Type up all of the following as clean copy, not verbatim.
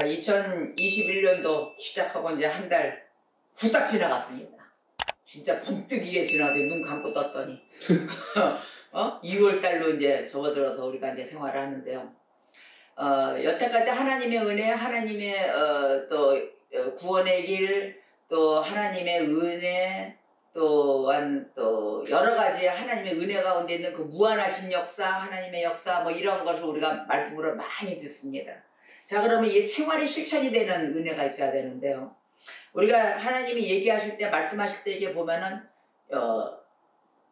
자, 2021년도 시작하고 이제 한 달 후딱 지나갔습니다. 진짜 번뜩이게 지나가서 눈 감고 떴더니 2월 달로 이제 접어들어서 우리가 이제 생활을 하는데요. 여태까지 하나님의 은혜, 하나님의 또 구원의 길, 또 하나님의 은혜, 또한 또 여러 가지 하나님의 은혜 가운데 있는 그 무한하신 역사, 하나님의 역사 뭐 이런 것을 우리가 말씀으로 많이 듣습니다. 자, 그러면 이 생활이 실천이 되는 은혜가 있어야 되는데요. 우리가 하나님이 얘기하실 때, 말씀하실 때 이렇게 보면은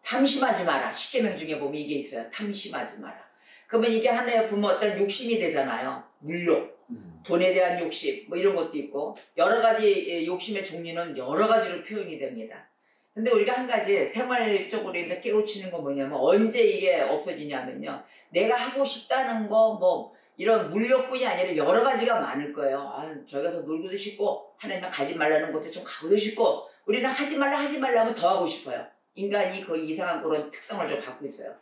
탐심하지 마라. 십계명 중에 보면 이게 있어요. 탐심하지 마라. 그러면 이게 하나에 보면 어떤 욕심이 되잖아요. 물욕, 돈에 대한 욕심 뭐 이런 것도 있고 여러 가지 욕심의 종류는 여러 가지로 표현이 됩니다. 근데 우리가 한 가지 생활적으로 해서 깨우치는 건 뭐냐면 언제 이게 없어지냐면요. 내가 하고 싶다는 거 뭐 이런 물욕뿐이 아니라 여러 가지가 많을 거예요. 저기 가서 놀고도 싶고 하나님은 가지 말라는 곳에 좀 가고도 싶고 우리는 하지 말라 하면 더 하고 싶어요. 인간이 거의 이상한 그런 특성을 좀 갖고 있어요.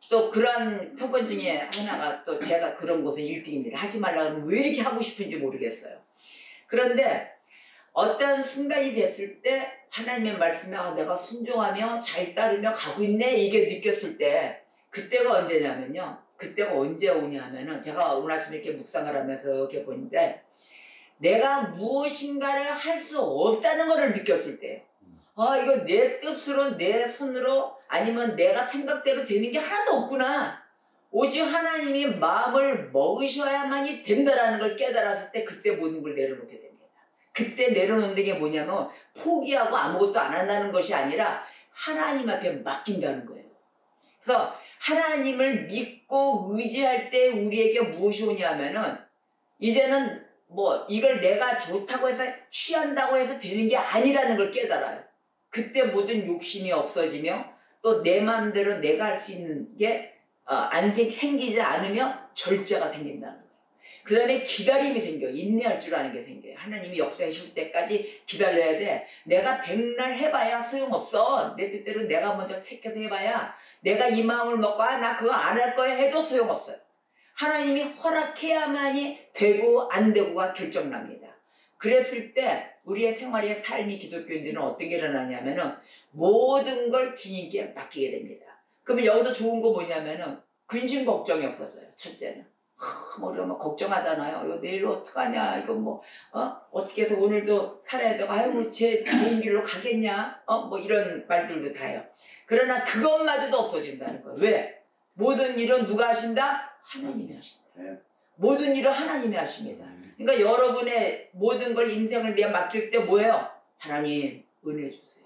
또 그런 표본 중에 하나가 또 제가 그런 곳은 1등입니다. 하지 말라면 왜 이렇게 하고 싶은지 모르겠어요. 그런데 어떤 순간이 됐을 때 하나님의 말씀에 내가 순종하며 잘 따르며 가고 있네 이게 느꼈을 때 그때가 언제냐면요. 그때가 언제 오냐면은 제가 오늘 아침에 이렇게 묵상을 하면서 이렇게 보는데 내가 무엇인가를 할 수 없다는 것을 느꼈을 때예요. 이거 내 뜻으로 내 손으로 아니면 내가 생각대로 되는 게 하나도 없구나. 오직 하나님이 마음을 먹으셔야만이 된다라는 걸 깨달았을 때 그때 모든 걸 내려놓게 됩니다. 그때 내려놓는 게 뭐냐면 포기하고 아무것도 안 한다는 것이 아니라 하나님 앞에 맡긴다는 거예요. 그래서 하나님을 믿고 의지할 때 우리에게 무엇이 오냐면은 이제는 뭐 이걸 내가 좋다고 해서 취한다고 해서 되는 게 아니라는 걸 깨달아요. 그때 모든 욕심이 없어지며 또 내 마음대로 내가 할 수 있는 게 생기지 않으며 절제가 생긴다는 거예요. 그 다음에 기다림이 생겨요. 인내할 줄 아는 게 생겨요. 하나님이 역사해 줄 때까지 기다려야 돼. 내가 백날 해봐야 소용없어. 내 뜻대로 내가 먼저 택해서 해봐야 내가 이 마음을 먹고 나 그거 안 할 거야 해도 소용없어요. 하나님이 허락해야만이 되고 안 되고가 결정납니다. 그랬을 때 우리의 생활의 삶이 기독교인들은 어떤 게 일어나냐면은 모든 걸 주님께 맡기게 됩니다. 그러면 여기서 좋은 거 뭐냐면은 근심 걱정이 없어져요. 첫째는. 우리가 막 걱정하잖아요. 이거 내일 어떡하냐. 이거 뭐, 어떻게 해서 오늘도 살아야 되고, 아유, 제 길로 가겠냐. 뭐 이런 말들도 다 해요. 그러나 그것마저도 없어진다는 거예요. 왜? 모든 일은 누가 하신다? 하나님이 하신다. 모든 일은 하나님이 하십니다. 그러니까 여러분의 모든 걸 인생을 내가 맡길 때 뭐예요? 하나님, 은혜 주세요.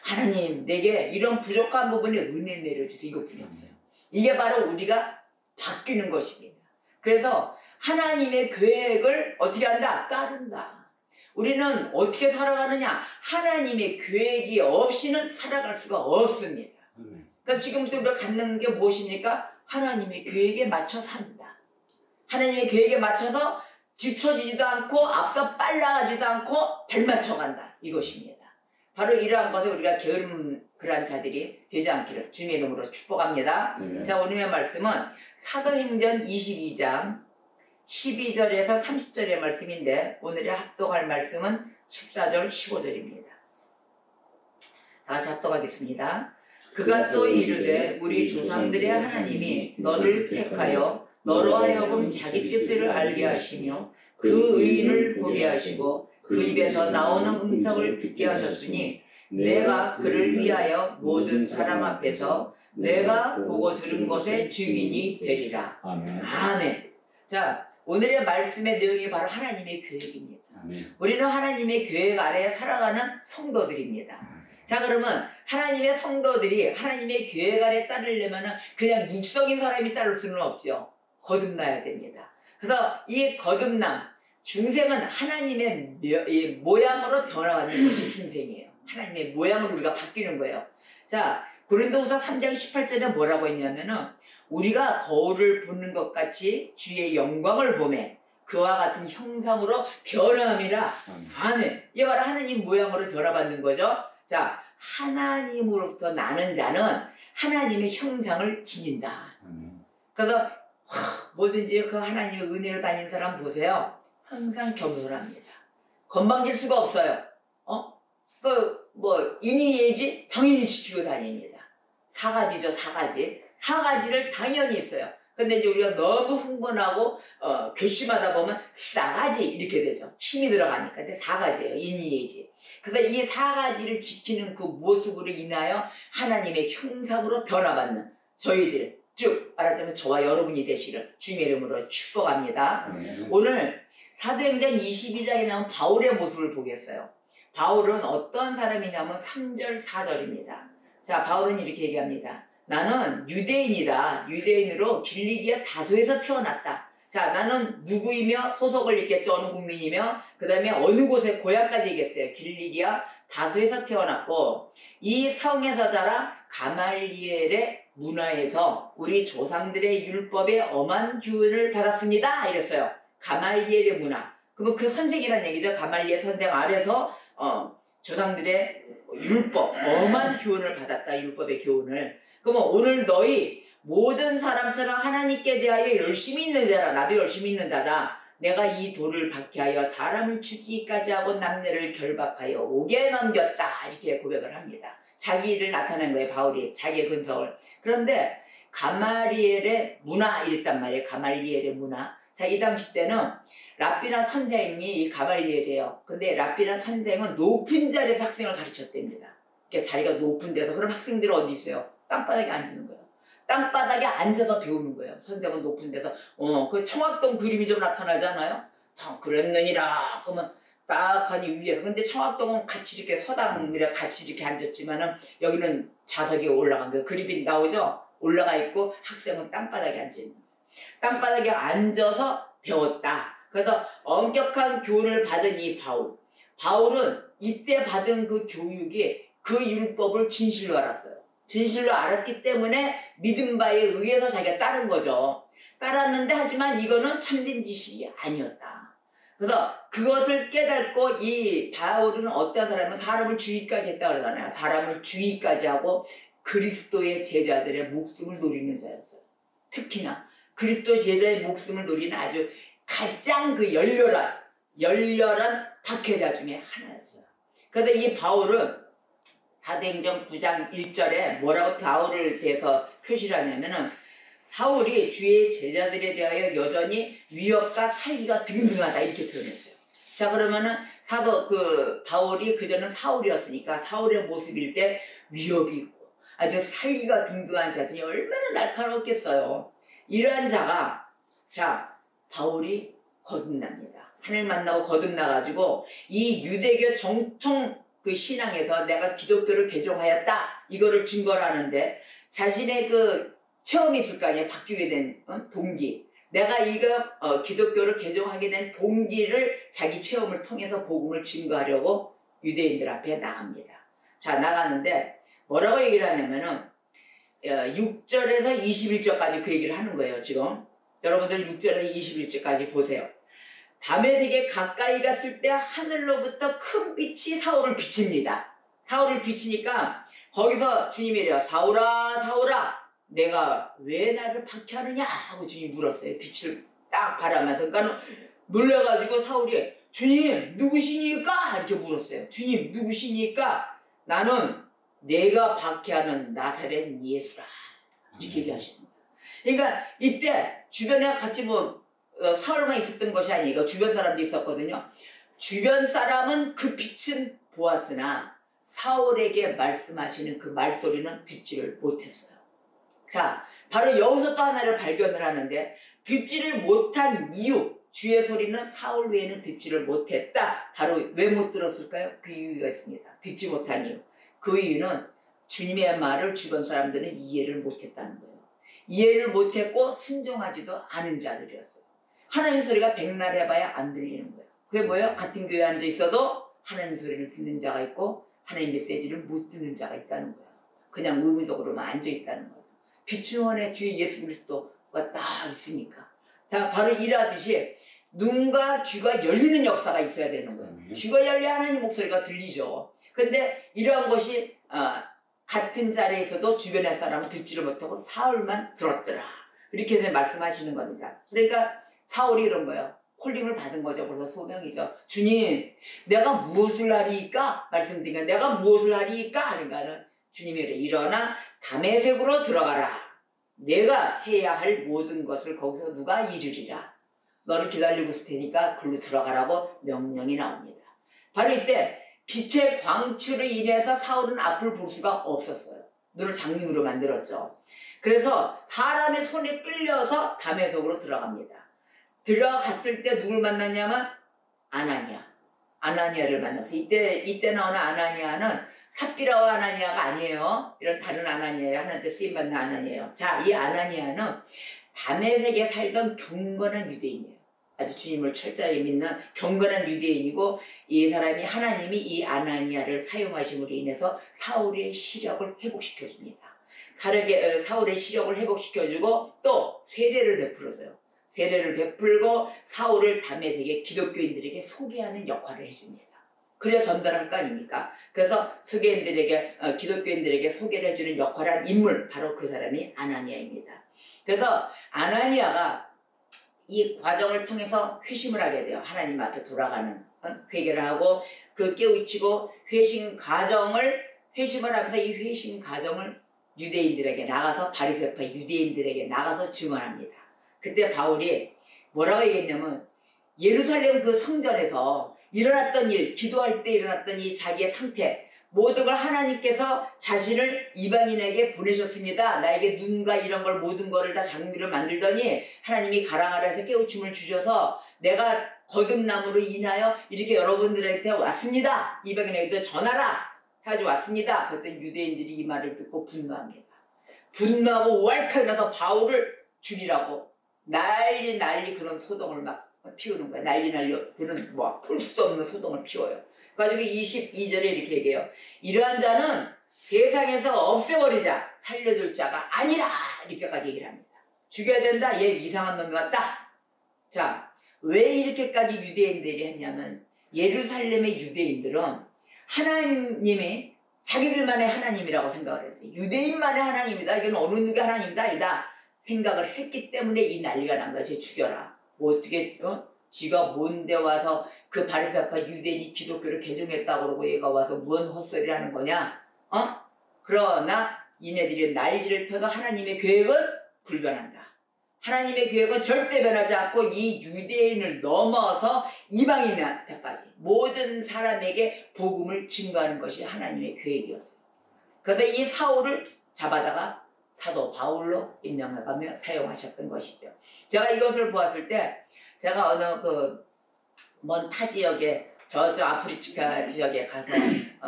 하나님, 내게 이런 부족한 부분에 은혜 내려주세요. 이것뿐이 없어요. 이게 바로 우리가 바뀌는 것입니다. 그래서 하나님의 계획을 어떻게 한다? 따른다. 우리는 어떻게 살아가느냐? 하나님의 계획이 없이는 살아갈 수가 없습니다. 그러니까 지금부터 우리가 갖는 게 무엇입니까? 하나님의 계획에 맞춰 산다. 하나님의 계획에 맞춰서 뒤처지지도 않고 앞서 빨라가지도 않고 발맞춰 간다. 이것입니다. 바로 이러한 것에 우리가 게으름 그러한 자들이 되지 않기를 주님의 이름으로 축복합니다. 자, 오늘의 말씀은 사도행전 22장 12절에서 30절의 말씀인데 오늘의 합독할 말씀은 14절 15절입니다. 다시 합독하겠습니다. 그가 또 이르되 우리 조상들의 하나님이 너를 택하여 너로 하여금 자기 뜻을 알게 하시며 그 의인을 보게 하시고 그 입에서 나오는 음성을 듣게 하셨으니 내가 그를 위하여 모든 사람 앞에서 내가 보고 들은 것의 증인이 되리라. 아멘. 자, 오늘의 말씀의 내용이 바로 하나님의 계획입니다. 아멘. 우리는 하나님의 계획 아래에 살아가는 성도들입니다. 자, 그러면 하나님의 성도들이 하나님의 계획 아래에 따르려면 그냥 육성인 사람이 따를 수는 없죠. 거듭나야 됩니다. 그래서 이 거듭남, 중생은 하나님의 모양으로 변화하는 것이 중생이에요. 하나님의 모양으로 우리가 바뀌는 거예요. 자, 고린도후서 3장 18절에 뭐라고 했냐면은 우리가 거울을 보는 것 같이 주의 영광을 보매 그와 같은 형상으로 변함이라. 아멘. 이게 바로 하나님 모양으로 변화받는 거죠. 자, 하나님으로부터 나는 자는 하나님의 형상을 지닌다. 그래서 뭐든지 그 하나님의 은혜로 다니는 사람 보세요. 항상 겸손합니다. 건방질 수가 없어요. 인의예지 당연히 지키고 다닙니다. 4가지죠, 4가지. 4가지를 당연히 있어요. 근데 이제 우리가 너무 흥분하고 괘씸하다 보면 싸가지 이렇게 되죠. 힘이 들어가니까. 근데 4가지예요. 인의예지. 그래서 이 4가지를 지키는 그 모습으로 인하여 하나님의 형상으로 변화받는 저희들, 즉 말하자면 저와 여러분이 되시를 주님의 이름으로 축복합니다. 오늘 사도행전 22장에 나온 바울의 모습을 보겠어요. 바울은 어떤 사람이냐면 3절 4절입니다. 자, 바울은 이렇게 얘기합니다. 나는 유대인이다. 유대인으로 길리기아 다소에서 태어났다. 자, 나는 누구이며 소속을 읽겠죠. 어느 국민이며 그 다음에 어느 곳에 고향까지 얘기했어요. 길리기아 다소에서 태어났고 이 성에서 자라 가말리엘의 문화에서 우리 조상들의 율법에 엄한 교훈을 받았습니다. 이랬어요. 가말리엘의 문화. 그러면 그 선생이란 얘기죠. 가말리엘 선생 아래서 조상들의 율법, 엄한 교훈을 받았다. 율법의 교훈을. 그러면 오늘 너희 모든 사람처럼 하나님께 대하여 열심히 있는 자라. 나도 열심히 있는 자다. 내가 이 돌을 박해하여 사람을 죽이기까지 하고 남녀를 결박하여 옥에 넘겼다. 이렇게 고백을 합니다. 자기를 나타낸 거예요. 바울이 자기의 근성을. 그런데 가말리엘의 문화 이랬단 말이에요. 가말리엘의 문화. 자, 이 당시 때는 랍비나 선생이 이 가말리엘이에요. 근데 랍비나 선생은 높은 자리에서 학생을 가르쳤답니다. 그러니까 자리가 높은 데서. 그럼 학생들은 어디 있어요? 땅바닥에 앉는 거예요. 땅바닥에 앉아서 배우는 거예요. 선생은 높은 데서. 그 청학동 그림이 좀 나타나잖아요. 그랬느니라. 그러면 딱 하니 위에서. 근데 청학동은 같이 이렇게 서당이랑 같이 이렇게 앉았지만은 여기는 좌석에 올라간 거예요. 그림이 나오죠? 올라가 있고 학생은 땅바닥에 앉아있는 거예요. 땅바닥에 앉아서 배웠다. 그래서 엄격한 교훈을 받은 이 바울은 이때 받은 그 교육이 그 율법을 진실로 알았어요. 진실로 알았기 때문에 믿은 바에 의해서 자기가 따른 거죠. 따랐는데 하지만 이거는 참된 지식이 아니었다. 그래서 그것을 깨닫고 이 바울은 어떤 사람은 사람을 죽이기까지 했다고 그러잖아요. 사람을 죽이기까지 하고 그리스도의 제자들의 목숨을 노리는 자였어요. 특히나 그리스도 제자의 목숨을 노리는 아주 가장 그 열렬한 박해자 중에 하나였어요. 그래서 이 바울은 사도행전 9장 1절에 뭐라고 바울을 대해서 표시를 하냐면은 사울이 주의 제자들에 대하여 여전히 위협과 살기가 등등하다 이렇게 표현했어요. 자, 그러면은 바울이 그전은 사울이었으니까 사울의 모습일 때 위협이 있고 아주 살기가 등등한 자신이 얼마나 날카롭겠어요. 이러한 자가 바울이 거듭납니다. 하늘 만나고 거듭나가지고 이 유대교 정통 그 신앙에서 내가 기독교를 개종하였다 이거를 증거를 하는데 자신의 그 체험이 있을 거 아니에요. 바뀌게 된 동기. 내가 이거 기독교를 개종하게 된 동기를 자기 체험을 통해서 복음을 증거하려고 유대인들 앞에 나갑니다. 자, 나가는데 뭐라고 얘기를 하냐면은 6절에서 21절까지 그 얘기를 하는 거예요. 지금 여러분들 6절에서 21절까지 보세요. 밤의 세계 가까이 갔을 때 하늘로부터 큰 빛이 사울을 비칩니다. 사울을 비치니까 거기서 주님이 이래요. 사울아 사울아 내가 왜 나를 박해하느냐 하고 주님이 물었어요. 빛을 딱 바라면서. 그러니까 놀라가지고 사울이 주님 누구시니까 이렇게 물었어요. 주님 누구시니까 나는 내가 박해하는 나사렛 예수라 이렇게 얘기하시는 거예요. 그러니까 이때 주변에 같이 사울만 있었던 것이 아니고 주변 사람도 있었거든요. 주변 사람은 그 빛은 보았으나 사울에게 말씀하시는 그 말소리는 듣지를 못했어요. 자, 바로 여기서 또 하나를 발견을 하는데 듣지를 못한 이유, 주의 소리는 사울 외에는 듣지를 못했다. 바로 왜 못 들었을까요? 그 이유가 있습니다. 듣지 못한 이유. 그 이유는 주님의 말을 주변 사람들은 이해를 못했다는 거예요. 이해를 못했고 순종하지도 않은 자들이었어요. 하나님 소리가 백날 해봐야 안 들리는 거예요. 그게 뭐예요? 같은 교회에 앉아 있어도 하나님 소리를 듣는 자가 있고 하나님 메시지를 못 듣는 자가 있다는 거예요. 그냥 의무적으로만 앉아 있다는 거예요. 빛중원에 주의 예수 그리스도가 딱 있으니까. 자, 바로 이러듯이 눈과 귀가 열리는 역사가 있어야 되는 거예요. 귀가 열려 하나님 목소리가 들리죠. 근데 이러한 것이 같은 자리에서도 주변의 사람은 듣지를 못하고 사울만 들었더라. 이렇게 해서 말씀하시는 겁니다. 그러니까 사울이 이런 거예요. 콜링을 받은 거죠. 벌써 소명이죠. 주님, 내가 무엇을 하리이까? 말씀드리니까 내가 무엇을 하리이까? 하니까는 주님이 그래. 일어나 다메섹으로 들어가라. 내가 해야 할 모든 것을 거기서 누가 이루리라. 너를 기다리고 있을 테니까 글로 들어가라고 명령이 나옵니다. 바로 이때 빛의 광채로 인해서 사울은 앞을 볼 수가 없었어요. 눈을 장님으로 만들었죠. 그래서 사람의 손에 끌려서 다메섹으로 들어갑니다. 들어갔을 때 누굴 만났냐면 아나니아를 만났어요. 이때 나오는 아나니아는 삽비라와 아나니아가 아니에요. 이런 다른 아나니아예요. 하나님께 쓰임받는 아나니아예요. 자, 이 아나니아는 다메섹에 살던 경건한 유대인이에요. 아주 주님을 철저하게 믿는 경건한 유대인이고, 이 사람이 하나님이 이 아나니아를 사용하심으로 인해서 사울의 시력을 회복시켜줍니다. 사울의 시력을 회복시켜주고 또 세례를 베풀어줘요. 세례를 베풀고 사울을 다메섹의 기독교인들에게 소개하는 역할을 해줍니다. 그래야 전달할 거 아닙니까? 그래서 기독교인들에게 소개를 해주는 역할을 한 인물, 바로 그 사람이 아나니아입니다. 그래서 아나니아가 이 과정을 통해서 회심을 하게 돼요. 하나님 앞에 돌아가는 회개를 하고 그 깨우치고 회심을 하면서 이 회심 과정을 유대인들에게 나가서, 바리새파 유대인들에게 나가서 증언합니다. 그때 바울이 뭐라고 얘기했냐면, 예루살렘 그 성전에서 일어났던 일, 기도할 때 일어났던 이 자기의 상태, 모든 걸 하나님께서 자신을 이방인에게 보내셨습니다. 나에게 눈과 이런 걸, 모든 거를 다 장미를 만들더니 하나님이 가랑하라 해서 깨우침을 주셔서 내가 거듭남으로 인하여 이렇게 여러분들한테 왔습니다. 이방인에게도 전하라 해가지고 왔습니다. 그때 유대인들이 이 말을 듣고 분노합니다. 분노하고 왈칵 바울을 죽이라고 난리 그런 소동을 막 피우는 거야. 난리 그런 풀 수 없는 소동을 피워요. 그래가지고 22절에 이렇게 얘기해요. 이러한 자는 세상에서 없애버리자, 살려둘 자가 아니라, 이렇게까지 얘기를 합니다. 죽여야 된다. 얘 이상한 놈이 왔다. 자, 왜 이렇게까지 유대인들이 했냐면, 예루살렘의 유대인들은 하나님이 자기들만의 하나님이라고 생각을 했어요. 유대인만의 하나님이다. 이건 어느 누구의 하나님이다. 아니다. 생각을 했기 때문에 이 난리가 난 거야. 쟤 죽여라. 뭐 어떻게, 지가 뭔데 와서 그 바리새파 유대인이 기독교를 개종했다고 그러고 얘가 와서 뭔 헛소리 하는 거냐? 그러나 이네들이 난리를 펴도 하나님의 계획은 불변한다. 하나님의 계획은 절대 변하지 않고 이 유대인을 넘어서 이방인한테까지 모든 사람에게 복음을 증거하는 것이 하나님의 계획이었어요. 그래서 이 사울을 잡아다가 사도 바울로 임명해가며 사용하셨던 것이죠. 제가 이것을 보았을 때, 제가 어느 먼 타 지역에, 저쪽 아프리카 지역에 가서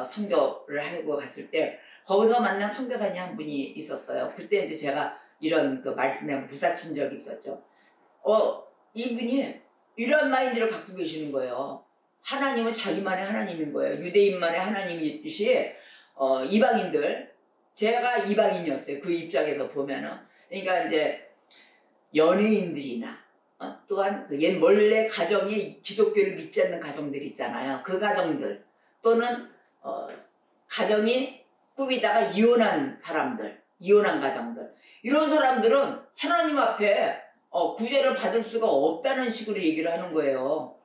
선교를 하고 갔을 때, 거기서 만난 선교사님 한 분이 있었어요. 그때 이제 제가 이런 말씀에 무사친 적이 있었죠. 이분이 이런 마인드를 갖고 계시는 거예요. 하나님은 자기만의 하나님인 거예요. 유대인만의 하나님이 있듯이, 이방인들, 제가 이방인이었어요. 그 입장에서 보면은. 그러니까 이제 연예인들이나 또한 옛 원래 가정이 기독교를 믿지 않는 가정들 있잖아요. 그 가정들, 또는 가정이 꾸미다가 이혼한 사람들, 이혼한 가정들, 이런 사람들은 하나님 앞에 구제를 받을 수가 없다는 식으로 얘기를 하는 거예요.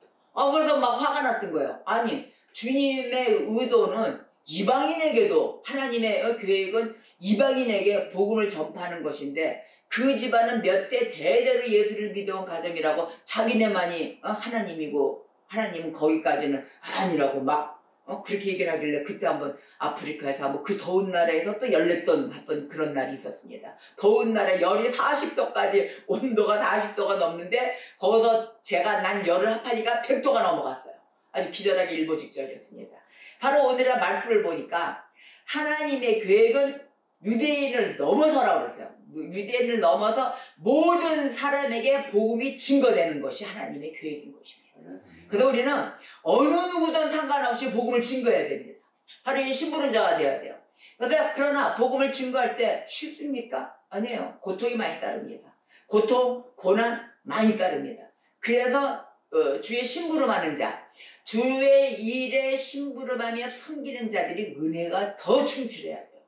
그래서 막 화가 났던 거예요. 아니, 주님의 의도는 이방인에게도, 하나님의 계획은 이방인에게 복음을 전파하는 것인데, 그 집안은 몇 대 대대로 예수를 믿어온 가정이라고 자기네만이 하나님이고, 하나님은 거기까지는 아니라고 막 그렇게 얘기를 하길래, 그때 한번 아프리카에서 한번 그 더운 나라에서 또 열렸던 한번 그런 날이 있었습니다. 더운 날에 열이 40도까지, 온도가 40도가 넘는데, 거기서 난 열을 합하니까 100도가 넘어갔어요. 아주 기절하기 일보 직전이었습니다. 바로 오늘의 말씀을 보니까 하나님의 계획은 유대인을 넘어서라고 그랬어요. 유대인을 넘어서 모든 사람에게 복음이 증거되는 것이 하나님의 계획인 것입니다. 그래서 우리는 어느 누구든 상관없이 복음을 증거해야 됩니다. 바로 이 심부름자가 되어야 돼요. 그러나 복음을 증거할 때 쉽습니까? 아니에요. 고통이 많이 따릅니다. 고통, 고난 많이 따릅니다. 그래서 주의 심부름하는 자, 주의 일에 심부름하며 섬기는 자들이 은혜가 더 충출해야 돼요.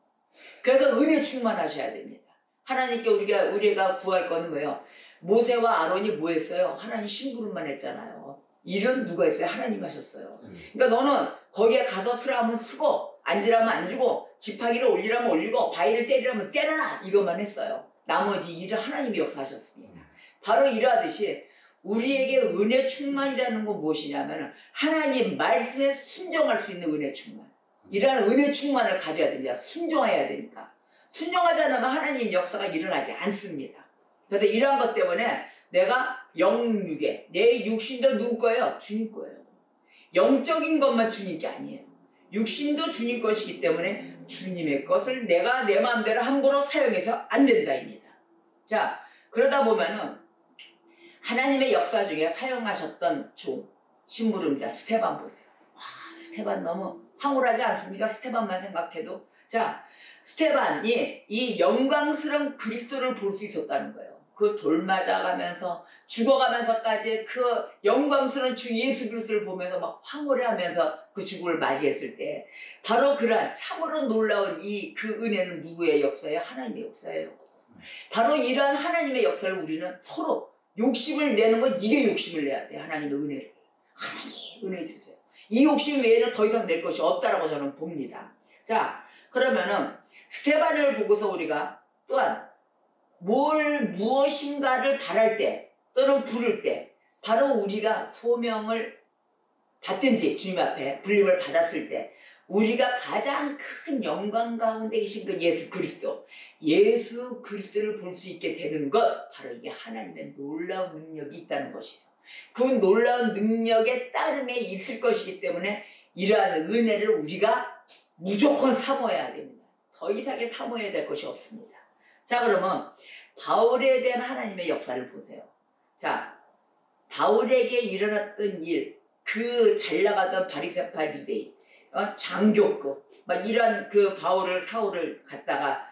그래서 은혜 충만하셔야 됩니다. 하나님께 우리가 구할 거는 뭐예요? 모세와 아론이 뭐 했어요? 하나님 심부름만 했잖아요. 일은 누가 했어요? 하나님 하셨어요. 그러니까 너는 거기에 가서 쓰라면 쓰고 앉으라면 앉고 지팡이를 올리라면 올리고 바위를 때리라면 때려라 이것만 했어요. 나머지 일을 하나님이 역사하셨습니다. 바로 이러하듯이 우리에게 은혜 충만이라는 건 무엇이냐면 하나님 말씀에 순종할 수 있는 은혜 충만. 이러한 은혜 충만을 가져야 됩니다. 순종해야 되니까. 순종하지 않으면 하나님 역사가 일어나지 않습니다. 그래서 이러한 것 때문에 내가 영육에 내 육신도 누구 거예요? 주님 거예요. 영적인 것만 주님 게 아니에요. 육신도 주님 것이기 때문에 주님의 것을 내가 내 마음대로 함부로 사용해서 안 된다입니다. 자, 그러다 보면은 하나님의 역사 중에 사용하셨던 종, 심부름자 스테반 보세요. 와, 스테반 너무 황홀하지 않습니까? 스테반만 생각해도. 자, 스테반이 이 영광스러운 그리스도를 볼 수 있었다는 거예요. 그 돌 맞아가면서 죽어가면서까지 그 영광스러운 주 예수 그리스도를 보면서 막 황홀해하면서 그 죽음을 맞이했을 때 바로 그러한 참으로 놀라운 그 은혜는 누구의 역사예요? 하나님의 역사예요. 바로 이러한 하나님의 역사를 우리는 서로 욕심을 내는 건 이게 욕심을 내야 돼. 하나님의 은혜를. 하나님 은혜 주세요. 이 욕심 외에는 더 이상 낼 것이 없다라고 저는 봅니다. 자, 그러면은 스테반을 보고서 우리가 또한 무엇인가를 바랄 때 또는 부를 때 바로 우리가 소명을 받든지 주님 앞에 불림을 받았을 때 우리가 가장 큰 영광 가운데 계신 그 예수 그리스도를 볼 수 있게 되는 것 바로 이게 하나님의 놀라운 능력이 있다는 것이에요. 그 놀라운 능력의 따름에 있을 것이기 때문에 이러한 은혜를 우리가 무조건 사모해야 됩니다. 더 이상의 사모해야 될 것이 없습니다. 자, 그러면 바울에 대한 하나님의 역사를 보세요. 자, 바울에게 일어났던 일, 그 잘나가던 바리새파 유대인, 장교급, 막 이런 그 사울을 갖다가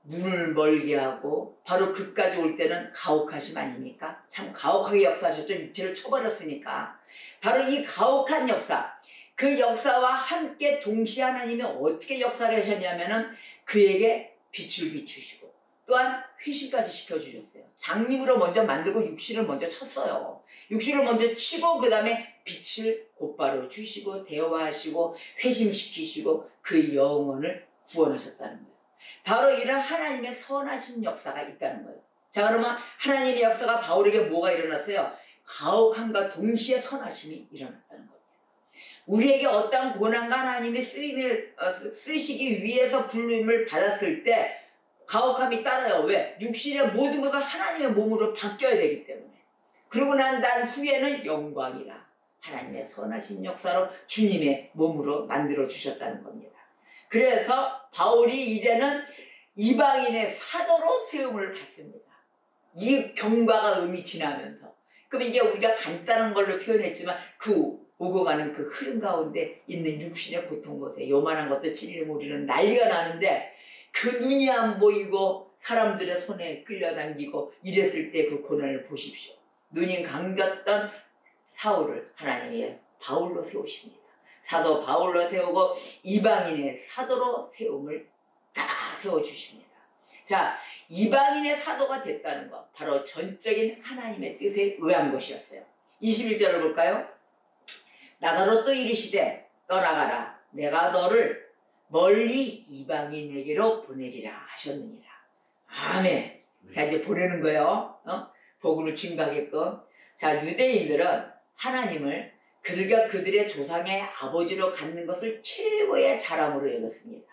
눈을 멀게 하고 바로 그까지 올 때는 가혹하심 아닙니까? 참 가혹하게 역사하셨죠. 육체를 쳐버렸으니까. 바로 이 가혹한 역사, 그 역사와 함께 동시에 하나님이 어떻게 역사를 하셨냐면은 그에게 빛을 비추시고 또한 회심까지 시켜주셨어요. 장님으로 먼저 만들고 육신을 먼저 쳤어요. 육신을 먼저 치고 그 다음에 빛을 곧바로 주시고 대화하시고 회심시키시고 그 영혼을 구원하셨다는 거예요. 바로 이런 하나님의 선하신 역사가 있다는 거예요. 자, 그러면 하나님의 역사가 바울에게 뭐가 일어났어요? 가혹함과 동시에 선하심이 일어났다는 거예요. 우리에게 어떤 고난과 하나님의 쓰시기 위해서 부름을 받았을 때 가혹함이 따라요. 왜? 육신의 모든 것은 하나님의 몸으로 바뀌어야 되기 때문에. 그러고 난 후에는 영광이라 하나님의 선하신 역사로 주님의 몸으로 만들어 주셨다는 겁니다. 그래서 바울이 이제는 이방인의 사도로 세움을 받습니다. 이 경과가 음이 지나면서. 그럼 이게 우리가 간단한 걸로 표현했지만 그 오고 가는 그 흐름 가운데 있는 육신의 고통 보세요. 요만한 것도 찔리면 우리는 난리가 나는데 그 눈이 안 보이고 사람들의 손에 끌려당기고 이랬을 때 그 고난을 보십시오. 눈이 감겼던 사울을 하나님이 바울로 세우십니다. 사도 바울로 세우고 이방인의 사도로 세움을 다 세워주십니다. 자, 이방인의 사도가 됐다는 것 바로 전적인 하나님의 뜻에 의한 것이었어요. 21절을 볼까요? 나더러 또 이르시되 떠나가라 내가 너를 멀리 이방인에게로 보내리라 하셨느니라. 아멘. 자, 이제 보내는 거예요. 복음을 증가하게끔. 자, 유대인들은 하나님을 그들의 조상의 아버지로 갖는 것을 최고의 자랑으로 여겼습니다.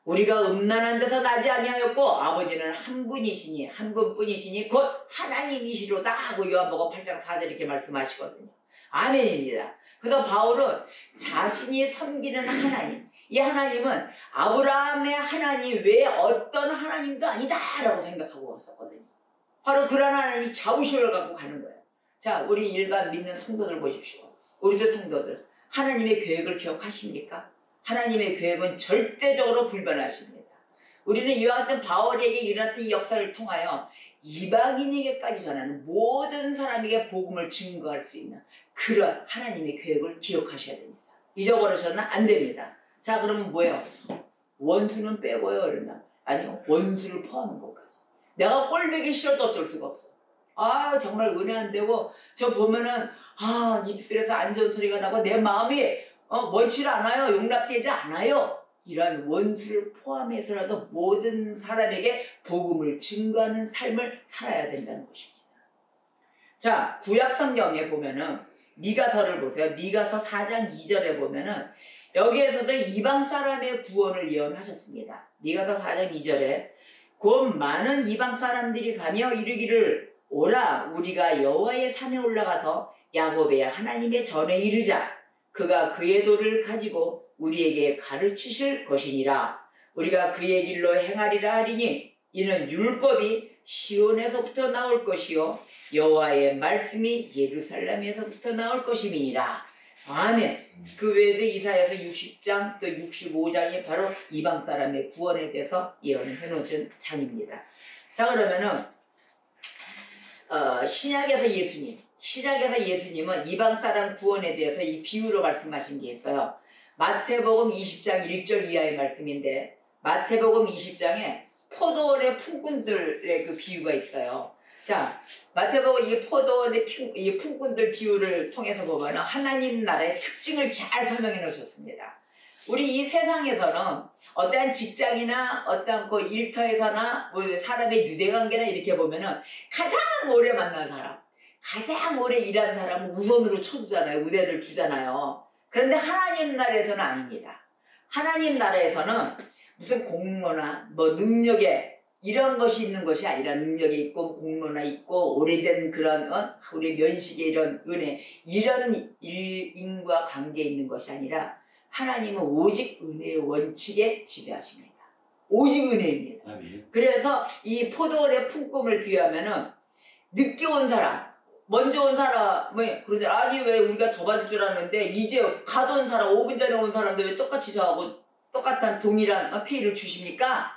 우리가 음란한 데서 나지 아니하였고 아버지는 한 분이시니 한 분뿐이시니 곧 하나님이시로다 하고 요한복음 8장 4절 이렇게 말씀하시거든요. 아멘입니다. 그래서 바울은 자신이 섬기는 하나님, 이 하나님은 아브라함의 하나님 외에 어떤 하나님도 아니다라고 생각하고 왔었거든요. 바로 그런 하나님이 자부심을 갖고 가는 거예요. 자, 우리 일반 믿는 성도들 보십시오. 우리도 성도들, 하나님의 계획을 기억하십니까? 하나님의 계획은 절대적으로 불변하십니다. 우리는 이와 같은 바울에게 일어났던 이 역사를 통하여 이방인에게까지 전하는 모든 사람에게 복음을 증거할 수 있는 그런 하나님의 계획을 기억하셔야 됩니다. 잊어버리셔서는 안 됩니다. 자, 그러면 뭐예요? 원수는 빼고요. 이런다. 아니요. 원수를 포함한 것까지. 내가 꼴보기 싫어도 어쩔 수가 없어. 아 정말 은혜 안 되고 저 보면은 아 입술에서 안 좋은 소리가 나고 내 마음이 멀지 않아요. 용납되지 않아요. 이러한 원수를 포함해서라도 모든 사람에게 복음을 증거하는 삶을 살아야 된다는 것입니다. 자, 구약 성경에 보면은 미가서를 보세요. 미가서 4장 2절에 보면은 여기에서도 이방 사람의 구원을 예언하셨습니다. 미가서 4장 2절에 곧 많은 이방 사람들이 가며 이르기를 오라 우리가 여호와의 산에 올라가서 야곱의 하나님의 전에 이르자 그가 그의 도를 가지고 우리에게 가르치실 것이니라. 우리가 그의 길로 행하리라 하리니 이는 율법이 시온에서부터 나올 것이요 여호와의 말씀이 예루살렘에서부터 나올 것임이니라. 아멘. 그 외에도 이사야서 60장 또 65장이 바로 이방 사람의 구원에 대해서 예언을 해놓은 장입니다. 자 그러면은 신약에서 예수님은 이방 사람 구원에 대해서 이 비유로 말씀하신 게 있어요. 마태복음 20장 1절 이하의 말씀인데 마태복음 20장에 포도원의 품꾼들의 그 비유가 있어요. 자, 마태복음 이 포도원의 이 품꾼들 비유를 통해서 보면 하나님 나라의 특징을 잘 설명해 놓으셨습니다. 우리 이 세상에서는 어떠한 직장이나 어떠한 그 일터에서나 뭐 사람의 유대관계나 이렇게 보면은 가장 오래 만난 사람, 가장 오래 일한 사람은 우선으로 쳐주잖아요. 우대를 주잖아요. 그런데 하나님 나라에서는 아닙니다. 하나님 나라에서는 무슨 공로나 뭐 능력에 이런 것이 있는 것이 아니라 능력이 있고 공로나 있고 오래된 그런 우리 면식의 이런 은혜 이런 인과 관계에 있는 것이 아니라 하나님은 오직 은혜의 원칙에 지배하십니다. 오직 은혜입니다. 아멘. 그래서 이 포도원의 품꿈을 비유하면은 늦게 온 사람, 먼저 온 사람, 그러지 아니 왜 우리가 더 받을 줄 알았는데 이제 가도 온 사람, 5분 전에 온 사람들 왜 똑같이 저하고 똑같은 동일한 페이를 주십니까?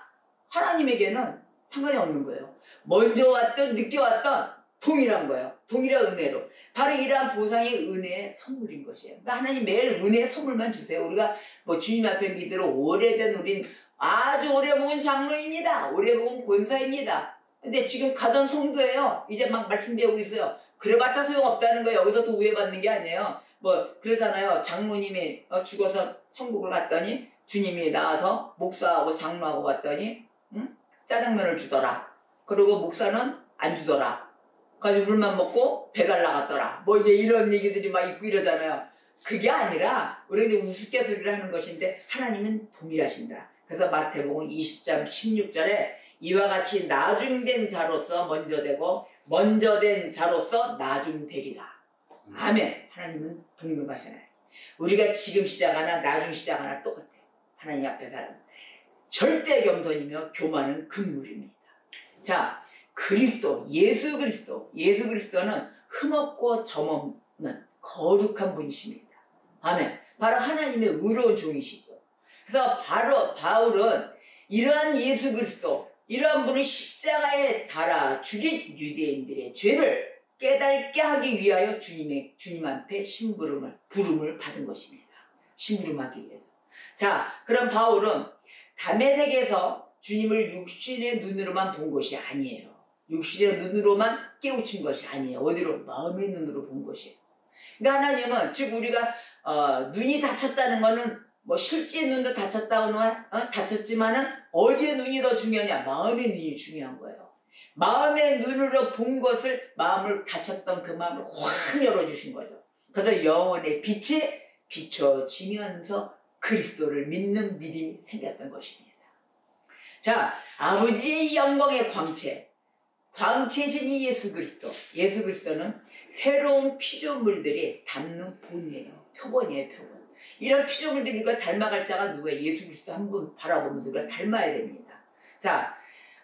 하나님에게는 상관이 없는 거예요. 먼저 왔든 늦게 왔든 동일한 거예요. 동일한 은혜로. 바로 이러한 보상의 은혜의 선물인 것이에요. 그러니까 하나님 매일 은혜의 선물만 주세요. 우리가 뭐 주님 앞에 믿으러 오래된 우린 아주 오래 묵은 장로입니다. 오래 묵은 권사입니다. 근데 지금 가던 성도예요. 이제 막 말씀드리고 있어요. 그래봤자 소용없다는 거예요. 여기서 또 우회받는 게 아니에요. 뭐 그러잖아요. 장로님이 죽어서 천국을 갔더니 주님이 나와서 목사하고 장로하고 갔더니 짜장면을 주더라. 그리고 목사는 안 주더라. 가지고 물만 먹고 배달 나갔더라. 뭐 이제 이런 얘기들이 막 있고 이러잖아요. 그게 아니라 우리가 우스갯소리를 하는 것인데 하나님은 동일하신다. 그래서 마태복음 20장 16절에 이와 같이 나중된 자로서 먼저 되고 먼저 된 자로서 나중되리라. 아멘. 하나님은 동등하시나요? 우리가 지금 시작하나 나중 시작하나 똑같아요. 하나님 앞에 사람. 절대 겸손이며 교만은 금물입니다. 자, 그리스도, 예수 그리스도는 흠없고 점없는 거룩한 분이십니다. 아멘. 바로 하나님의 의로운 종이시죠. 그래서 바로 바울은 이러한 예수 그리스도, 이러한 분을 십자가에 달아 죽인 유대인들의 죄를 깨닫게 하기 위하여 주님 앞에 부름을 받은 것입니다. 심부름하기 위해서. 자, 그럼 바울은 다메섹에서 주님을 육신의 눈으로만 본 것이 아니에요. 육신의 눈으로만 깨우친 것이 아니에요. 어디로? 마음의 눈으로 본 것이에요. 그러니까 하나님은 즉 우리가 눈이 다쳤다는 거는 뭐 실제 눈도 다쳤지만은 어디에 눈이 더 중요하냐? 마음의 눈이 중요한 거예요. 마음의 눈으로 본 것을 마음을 다쳤던 그 마음을 확 열어주신 거죠. 그래서 영혼의 빛이 비춰지면서 그리스도를 믿는 믿음이 생겼던 것입니다. 자, 아버지의 영광의 광채신 이 예수 그리스도는 새로운 피조물들이 담는 본이에요. 표본이에요, 표본. 이런 피조물들이 누가 닮아갈 자가 누구예요? 예수 그리스도 한 분 바라보면서 우리가 닮아야 됩니다. 자,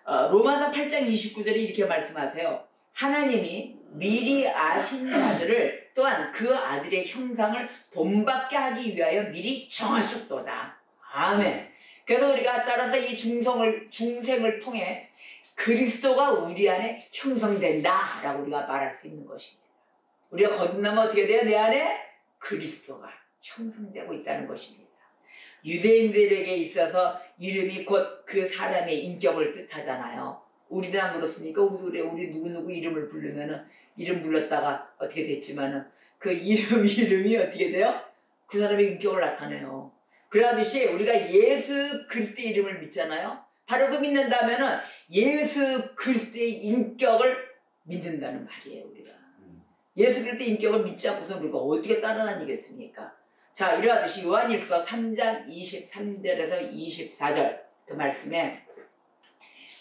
로마서 8장 29절에 이렇게 말씀하세요. 하나님이 미리 아신 자들을 또한 그 아들의 형상을 본받게 하기 위하여 미리 정하셨도다. 아멘. 그래서 우리가 따라서 이 중생을 통해 그리스도가 우리 안에 형성된다 라고 우리가 말할 수 있는 것입니다. 우리가 건너면 어떻게 돼요? 내 안에 그리스도가 형성되고 있다는 것입니다. 유대인들에게 있어서 이름이 곧 그 사람의 인격을 뜻하잖아요. 우리도 안 그렇습니까? 우리도 그래. 우리 누구누구 이름을 부르면은 이름 불렀다가 어떻게 됐지만은 그 이름이 어떻게 돼요? 그 사람의 인격을 나타내요. 그러듯이 우리가 예수 그리스도의 이름을 믿잖아요. 바로 그 믿는다면은 예수 그리스도의 인격을 믿는다는 말이에요. 우리가 예수 그리스도의 인격을 믿지 않고서 우리가 어떻게 따라다니겠습니까? 자, 이러하듯이 요한일서 3장 23절에서 24절 그 말씀에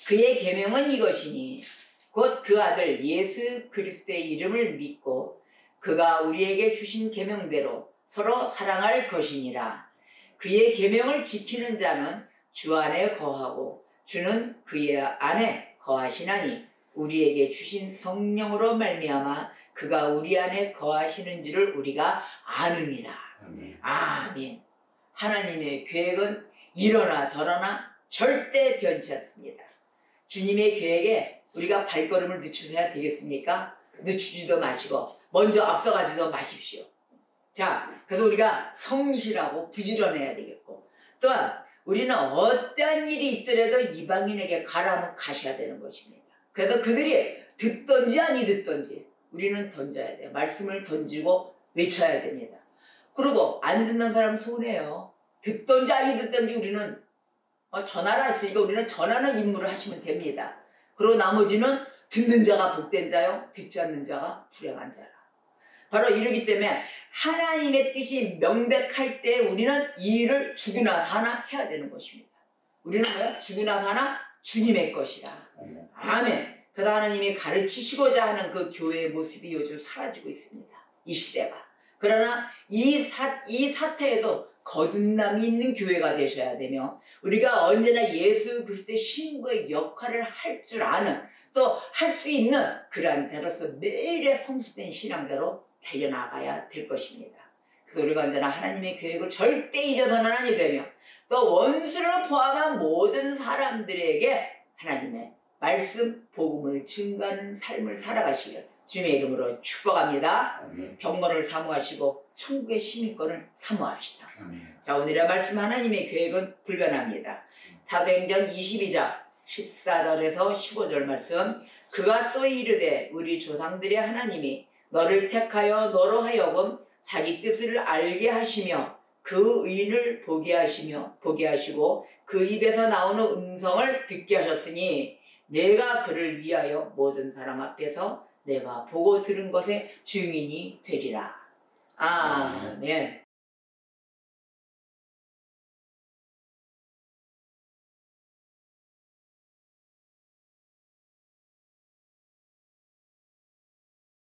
그의 계명은 이것이니 곧 그 아들 예수 그리스도의 이름을 믿고 그가 우리에게 주신 계명대로 서로 사랑할 것이니라. 그의 계명을 지키는 자는 주 안에 거하고 주는 그의 안에 거하시나니 우리에게 주신 성령으로 말미암아 그가 우리 안에 거하시는 줄을 우리가 아느니라. 아멘. 하나님의 계획은 이러나 저러나 절대 변치 않습니다. 주님의 계획에 우리가 발걸음을 늦추셔야 되겠습니까? 늦추지도 마시고 먼저 앞서가지도 마십시오. 자, 그래서 우리가 성실하고 부지런해야 되겠고 또한 우리는 어떠한 일이 있더라도 이방인에게 가라면 가셔야 되는 것입니다. 그래서 그들이 듣던지 아니 듣던지 우리는 던져야 돼요. 말씀을 던지고 외쳐야 됩니다. 그리고 안 듣는 사람 손해요. 듣던지 아니 듣던지 우리는 전하라 했으니까 우리는 전하는 임무를 하시면 됩니다. 그리고 나머지는 듣는 자가 복된 자요 듣지 않는 자가 불행한 자라. 바로 이러기 때문에 하나님의 뜻이 명백할 때 우리는 이 일을 죽으나 사나 해야 되는 것입니다. 우리는 뭐야? 죽으나 사나 주님의 것이라. 아멘. 그래서 하나님이 가르치시고자 하는 그 교회의 모습이 요즘 사라지고 있습니다. 이 시대가. 그러나 이 사태에도 거듭남이 있는 교회가 되셔야 되며 우리가 언제나 예수 그리스도의 신부의 역할을 할 줄 아는 또 할 수 있는 그러한 자로서 매일의 성숙된 신앙자로 달려나가야 될 것입니다. 그래서 우리가 언제나 하나님의 계획을 절대 잊어서는 아니 되며 또 원수를 포함한 모든 사람들에게 하나님의 말씀, 복음을 증거하는 삶을 살아가시길 주님의 이름으로 축복합니다. 경건을 사모하시고 천국의 시민권을 사모합시다. 자, 오늘의 말씀 하나님의 계획은 불변합니다. 사도행전 22장 14절에서 15절 말씀 그가 또 이르되 우리 조상들의 하나님이 너를 택하여 너로 하여금 자기 뜻을 알게 하시며 그 의인을 보게 하시고 그 입에서 나오는 음성을 듣게 하셨으니 내가 그를 위하여 모든 사람 앞에서 내가 보고 들은 것의 증인이 되리라. 아멘.